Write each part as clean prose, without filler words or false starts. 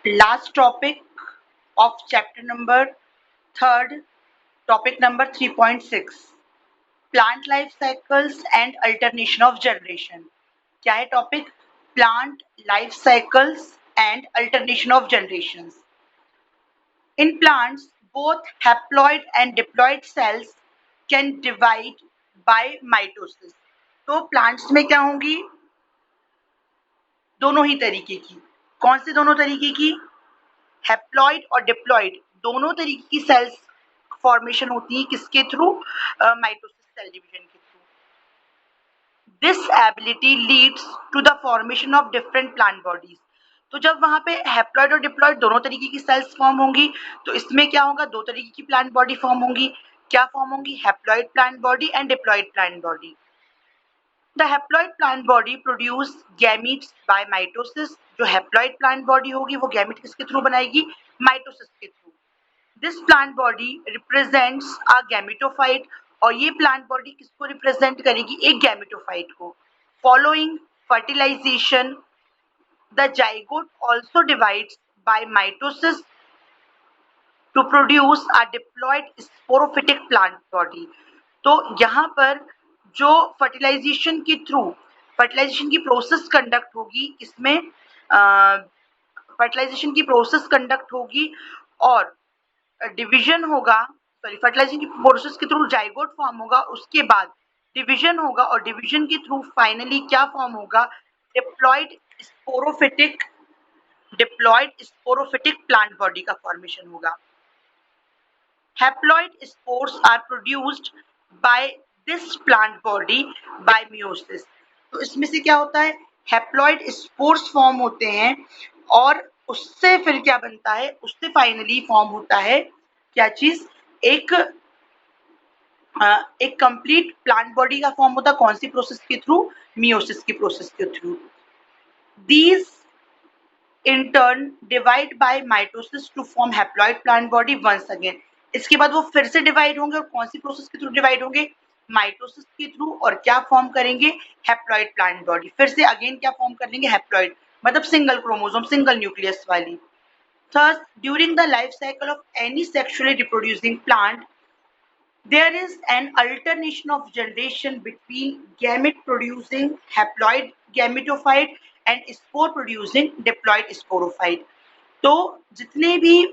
Last topic of chapter number 3rd, topic number 3.6, plant life cycles and alternation of generation. क्या है topic? Plant life cycles and alternation of generations. In plants, both haploid and diploid cells can divide by mitosis. तो plants में क्या होंगी? दोनों ही तरीके की. कौन से दोनों तरीके की? हैप्लॉइड और डिप्लॉइड दोनों तरीके की सेल्स फॉर्मेशन होती है. किसके थ्रू? माइटोसिस सेल डिवीजन के through. This ability leads to the formation of different plant bodies. तो जब वहां पे हैप्लॉइड और डिप्लॉइड दोनों तरीके की सेल्स फॉर्म होंगी तो इसमें क्या होगा? दो तरीके की प्लांट बॉडी फॉर्म होंगी. क्या फॉर्म होंगी? Haploid plant body and diploid plant body. The haploid plant body produce gametes by mitosis. जो haploid plant body होगी वो gamete किसके थ्रू बनाएगी? माइटोसिस के through. This plant body represents a gametophyte. और ये plant body किसको रिप्रेजेंट करेगी? एक gametophyte को. Following fertilization, the zygote also divides by mitosis to produce a diploid sporophytic plant body. तो यहाँ पर जो फर्टिलाइजेशन के थ्रू फर्टिलाइजेशन की प्रोसेस कंडक्ट होगी, इसमें फर्टिलाइजेशन की प्रोसेस कंडक्ट होगी और डिवीजन होगा. फर्टिलाइजेशन की प्रोसेस के थ्रू जाइगोट फॉर्म होगा, उसके बाद डिवीजन होगा और डिवीजन के थ्रू फाइनली क्या फॉर्म होगा? डिप्लॉइड स्पोरोफिटिक प्लांट बॉडी का फॉर्मेशन होगा. Haploid spores are produced by this plant body by meiosis. तो इसमें से क्या होता है? हैप्लॉइड स्पोर्स फॉर्म होते हैं और उससे फिर क्या बनता है? उससे फाइनली फॉर्म होता है क्या चीज? एक कंप्लीट प्लांट बॉडी का फॉर्म होता है. कौन सी प्रोसेस के थ्रू? मियोसिस की प्रोसेस के through. These in turn divide by mitosis to form haploid plant body once again. इसके बाद वो फिर से डिवाइड होंगे और कौन सी प्रोसेस के थ्रू डिवाइड होंगे? माइटोसिस के थ्रू. और क्या फॉर्म करेंगे? Haploid plant body. फिर से अगेन क्या फॉर्म कर लेंगे? हैप्लॉइड, मतलब सिंगल क्रोमोसोम, सिंगल न्यूक्लियस वाली. Thus, during the life cycle of any sexually reproducing plant, there is an alternation of generation between gamete producing haploid gametophyte and spore producing diploid sporophyte. तो जितने भी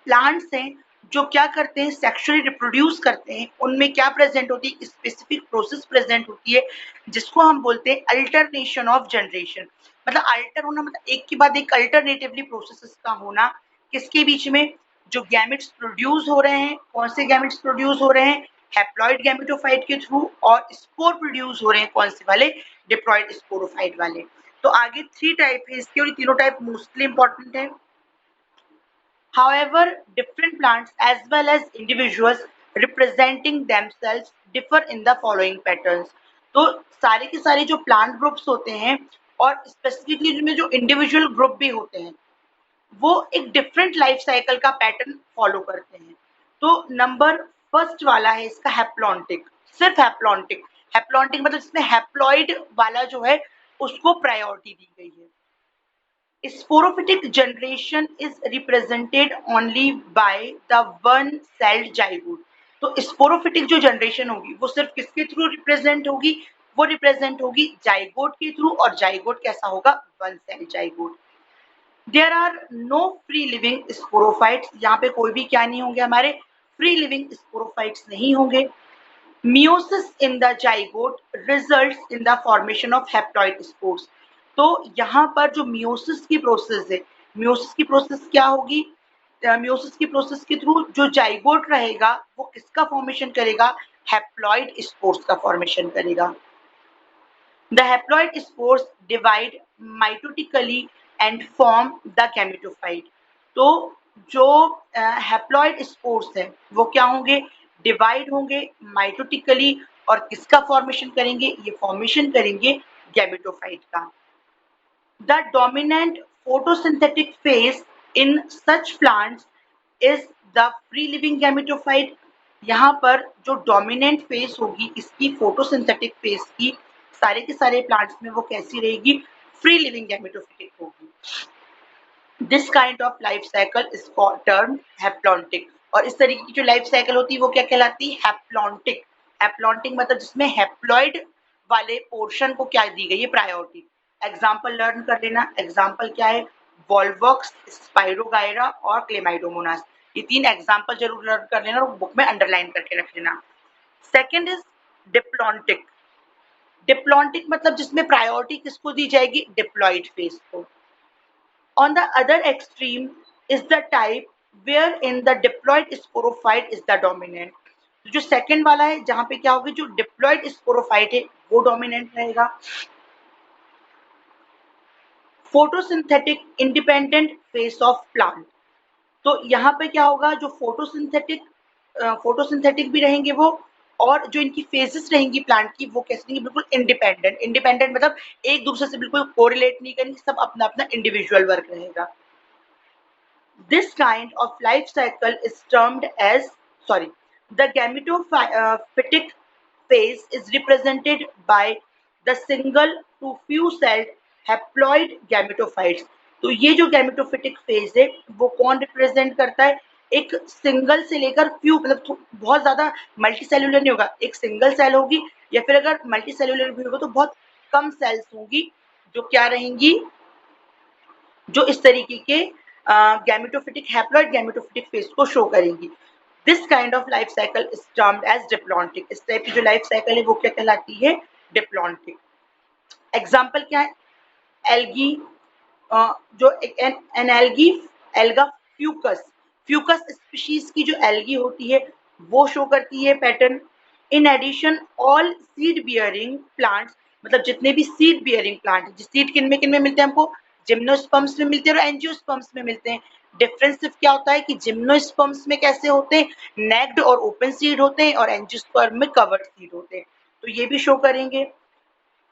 plants हैं जो क्या करते हैं? Sexually reproduce करते हैं, उनमें क्या प्रेजेंट होती है? स्पेसिफिक प्रोसेस प्रेजेंट होती है जिसको हम बोलते हैं अल्टरनेशन ऑफ जनरेशन. मतलब अल्टर होना मतलब एक के बाद एक अल्टरनेटिवली प्रोसेसेस का होना. किसके बीच में? जो गैमेट्स प्रोड्यूस हो रहे हैं. कौन से गैमेट्स प्रोड्यूस हो रहे हैं? हैप्लॉइड गैमेटोफाइट के थ्रू. और स्पोर प्रोड्यूस हो रहे हैं कौन से वाले? डिप्लॉइड स्पोरोफाइट वाले. तो आगे 3 टाइप है इसके और ये तीनों टाइप मोस्टली इंपॉर्टेंट है. However, different plants as well as individuals representing themselves differ in the following patterns. तो सारे के सारे जो प्लांट ग्रुप्स होते हैं और स्पेसिफिकली जिनमें जो इंडिविजुअल ग्रुप भी होते हैं वो एक डिफरेंट लाइफ साइकिल का पैटर्न फॉलो करते हैं. तो नंबर फर्स्ट वाला है इसका हैप्लॉन्टिक. सिर्फ हैप्लॉन्टिक. हैप्लॉन्टिक मतलब इसमें हैप्लॉइड वाला जो है उसको प्रायोरिटी दी गई है. Sporophytic generation is represented only by the one-celled zygote. तो स्पोरोफिटिक जो जनरेशन होगी वो सिर्फ किसके थ्रू रिप्रेजेंट होगी? वो रिप्रेजेंट होगी जाइगोट के थ्रू. और जाइगोट कैसा होगा? One cell zygote. There are no free living sporophytes. यहाँ पे कोई भी क्या नहीं होंगे? हमारे फ्री लिविंग स्पोरोफाइट्स नहीं होंगे. Meiosis in the zygote results in the formation of haploid spores. तो यहाँ पर जो मियोसिस की प्रोसेस है, मियोसिस की प्रोसेस क्या होगी? मियोसिस की प्रोसेस के थ्रू जो जाइगोट रहेगा वो किसका फॉर्मेशन करेगा? हैप्लॉइड स्पोर्स का फॉर्मेशन करेगा. The haploid spores divide mitotically and form the gametophyte. तो जो हैप्लॉइड स्पोर्स है वो क्या होंगे? डिवाइड होंगे माइटोटिकली और किसका फॉर्मेशन करेंगे? ये फॉर्मेशन करेंगे गैमेटोफाइट का. The dominant photosynthetic phase in such plants is the free living gametophyte. यहाँ पर जो डोमिनेंट फेज होगी इसकी फोटोसिंथेटिक फेज की सारे के सारे प्लांट्स में वो कैसी रहेगी? फ्री लिविंग गैमेटोफिटिक होगी. This kind of life cycle is termed haplontic. और इस तरीके की जो लाइफ साइकिल होती है वो क्या कहलाती है? हैप्लॉन्टिक। हैप्लॉन्टिक मतलब जिसमें हैप्लॉइड वाले पोर्शन को क्या दी गई है? प्रायोरिटी। एग्जाम्पल लर्न कर लेना। एग्जाम्पल क्या है? वॉल्वॉक्स, स्पाइरोगायरा और क्लेमाइडोमोनास। ये 3 एग्जाम्पल जरूर लर्न कर लेना और बुक में अंडरलाइन करके रख लेना। Second is diplontic. डिप्लॉन्टिक मतलब जिसमें प्रायोरिटी किसको दी जाएगी? डिप्लॉइड फेज को। On the other extreme is the type wherein the diploid sporophyte is the dominant. जो सेकंड वाला है जहां पे क्या होगी? जो डिप्लॉइड स्पोरोफाइट है वो डोमिनेंट रहेगा। Photosynthetic independent face of plant. तो यहाँ पे क्या होगा? जो फोटोसिंथेटिक भी रहेंगे वो, और जो इनकी फेजेस रहेंगी प्लांट की वो कैसे रहेंगी? बिल्कुल इंडिपेंडेंट। इंडिपेंडेंट मतलब एक दूसरे से बिल्कुल कोरिलेट नहीं करेंगे, सब अपना अपना इंडिविजुअल वर्क रहेगा। This kind of life cycle is termed as, sorry, the gametophytic phase is represented by the single to few celled haploid gametophytes. तो ये जो गैमेटोफिटिक फेज है वो कौन रिप्रेजेंट करता है? एक सिंगल से लेकर फ्यू, मतलब बहुत ज्यादा मल्टी सेल्यूलर नहीं होगा, एक सिंगल सेल होगी, या फिर अगर मल्टी सेल्यूलर भी होगा तो बहुत कम सेल्स होंगी जो क्या रहेंगी? जो इस तरीके के गैमेटोफिटिक हैप्लॉइड गैमेटोफिटिक फेज को शो करेंगी। This kind of life cycle is termed as diplontic. इस टाइप की जो लाइफ साइकिल है वो क्या कहलाती है? डिप्लॉन्टिक। एग्जाम्पल क्या है? एल्गी, जो an algae, alga Fucus, Fucus species की जो एल्गी होती है वो शो करती है pattern. In addition all seed bearing plants, मतलब जितने भी सीड बियरिंग प्लांट, सीड किन में मिलते हैं हमको? जिम्नोस्पर्म्स में मिलते हैं और एंजियोस्पर्म्स में मिलते हैं। डिफरेंस सिर्फ क्या होता है कि जिम्नोस्पर्म्स में कैसे होते हैं? नेक्ड और ओपन सीड होते हैं, और एंजियोस्पर्म में कवर्ड सीड होते हैं। तो ये भी शो करेंगे।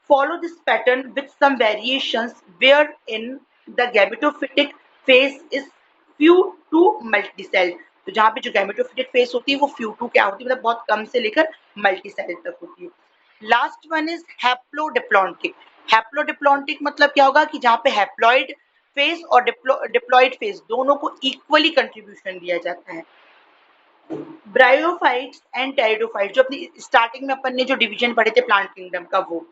Follow this pattern with some variations wherein the gametophytic phase is few to multicell। तो जहाँ पे जो गैमेटोफिटिक फेज होती है वो few to क्या होती है? मतलब बहुत कम से लेकर मल्टीसेल तक होती है। Last one is haplodiplontic. Haplodiplontic मतलब क्या होगा? कि जहाँ पे हैप्लॉइड फेज और डिप्लॉइड फेज दोनों को इक्वली कंट्रीब्यूशन दिया जाता है। ब्रायोफाइट्स एंड टेरिडोफाइट्स, जो अपनी स्टार्टिंग में अपन ने जो डिवीजन पढ़े थे प्लांट किंगडम का, वो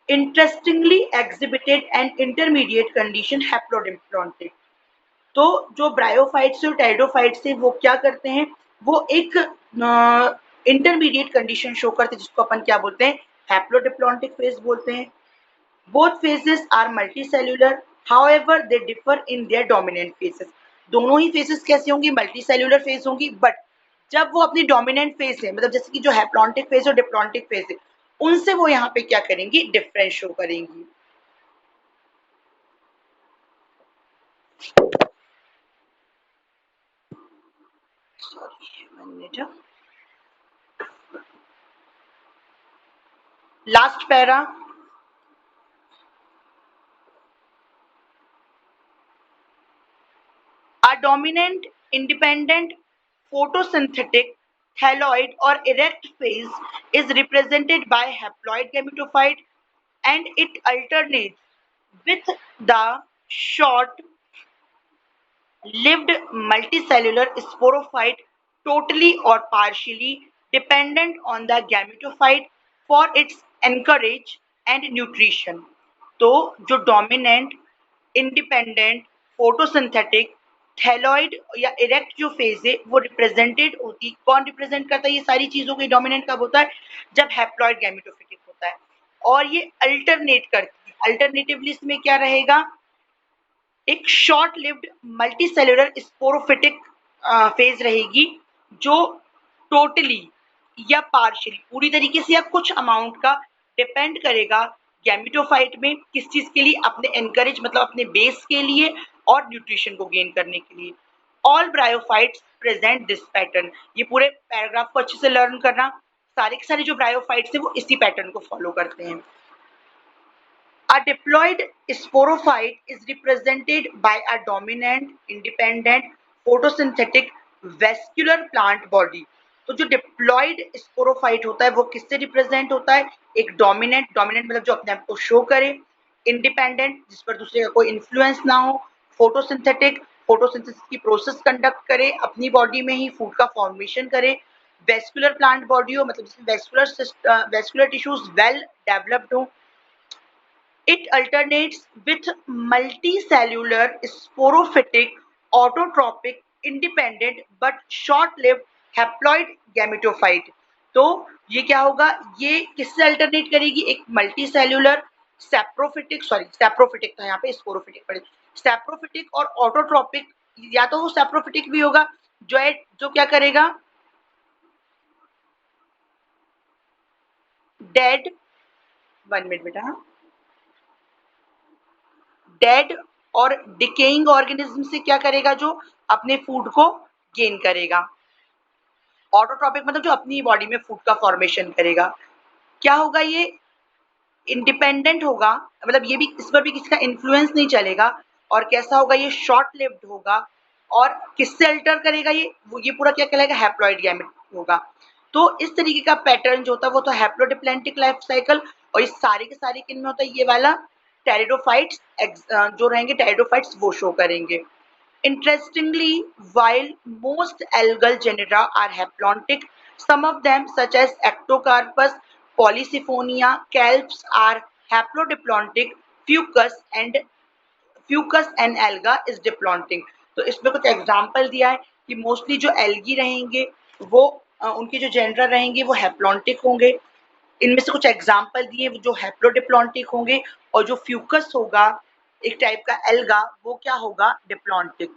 interestingly exhibited an intermediate condition haplodiplontic. तो जो ब्रायोफाइट्स और टेरिडोफाइट्स है वो क्या करते हैं? वो एक इंटरमीडिएट कंडीशन शो करते हैं जिसको अपन क्या बोलते हैं? हैप्लोडिप्लॉन्टिक फेज बोलते हैं। Both phases are multicellular, however they differ in their dominant phases. दोनों ही फेजेस कैसे होंगी? मल्टीसेल्यूलर फेज होंगी, बट जब वो अपनी डोमिनेंट फेज है, मतलब जैसे कि जो हैप्लॉन्टिक फेज और डिप्लॉन्टिक फेज है, उनसे वो यहाँ पे क्या करेंगी? डिफरेंस शो करेंगी। Last para, a dominant independent photosynthetic thalloid or erect phase is represented by haploid gametophyte, and it alternates with the short lived multicellular sporophyte, totally or partially dependent on the gametophyte for its anchorage and nutrition। तो जो dominant independent photosynthetic thalloid या erect जो phase है वो represented होती, कौन represent करता है ये सारी चीजों को? डोमिनेंट कब होता है? जब हैप्लॉइड गैमेटोफिटिक होता है। और ये अल्टरनेट करती है। अल्टरनेटिवली इसमें क्या रहेगा? एक short lived multicellular sporophytic phase रहेगी, जो टोटली या पार्शियली, पूरी तरीके से या कुछ अमाउंट का डिपेंड करेगा गैमेटोफाइट में, किस चीज के लिए? अपने एनकरेज, मतलब अपने बेस के लिए और न्यूट्रिशन को गेन करने के लिए। All bryophytes present this pattern. ये पूरे पैराग्राफ को अच्छे से लर्न करना। सारे के सारे जो ब्रायोफाइट्स है वो इसी पैटर्न को फॉलो करते हैं। A diploid sporophyte is represented by a dominant, independent, photosynthetic vascular plant body। तो जो डिप्लॉइड स्पोरोफाइट होता है वो किससे रिप्रेजेंट होता है? एक डोमिनेंट, डोमिनेंट मतलब जो अपने आप को शो करे, इंडिपेंडेंट जिस पर दूसरे का कोई इन्फ्लुएंस ना हो, फोटोसिंथेटिक, फोटोसिंथेसिस की प्रोसेस कंडक्ट करे, अपनी बॉडी में ही फूड का फॉर्मेशन करे। वेस्कुलर प्लांट बॉडी हो, मतलब जिसमें वेस्कुलर टिश्यूज वेल डेवलप्ड हो। It alternates with multicellular, sporophytic, autotrophic, independent but short-lived haploid gametophyte। तो ये क्या होगा, ये किससे अल्टरनेट करेगी, एक मल्टीसेल्यूलर सैप्रोफिटिक था यहाँ पे, स्पोरोफिटिक पड़े, सैप्रोफिटिक और ऑटोट्रोपिक, या तो वो सैप्रोफिटिक भी होगा जो क्या करेगा, डेड, 1 मिनट बेटा, हाँ, डेड और डिकेइंग ऑर्गेनिज्म से क्या करेगा, जो अपने फूड को गेन करेगा। ऑटोट्रॉपिक मतलब जो अपनी बॉडी में फूड का फॉर्मेशन करेगा। क्या होगा, ये इंडिपेंडेंट होगा, मतलब ये भी, इस पर भी किसी का इन्फ्लुएंस नहीं चलेगा। और कैसा होगा, ये शॉर्ट लिव्ड होगा। और किससे अल्टर करेगा, ये पूरा क्या कहलाएगा, हैप्लॉइड गैमेट होगा। तो इस तरीके का पैटर्न जो होता है वो तो हैप्लोडिप्लैंटिक लाइफ साइकिल। और ये सारे के सारे किन में होता है, ये वाला टेरिडोफाइट्स जो रहेंगे, टेरिडोफाइट्स वो शो करेंगे। Interestingly, while most algal genera are haplontic, some of them, such as Ectocarpus, Polysiphonia, Calps, are haplodiplontic. Fucus and alga is diplontic. तो इसमें कुछ एग्जाम्पल दिया है कि मोस्टली जो एल्गी रहेंगे वो उनके जो जेनरा रहेंगे वो हैप्लॉन्टिक होंगे। इनमें से कुछ एग्जाम्पल दिए जो हैप्लोडिप्लॉन्टिक होंगे, और जो फ्यूकस होगा एक टाइप का एल्गा, वो क्या होगा, डिप्लॉन्टिक।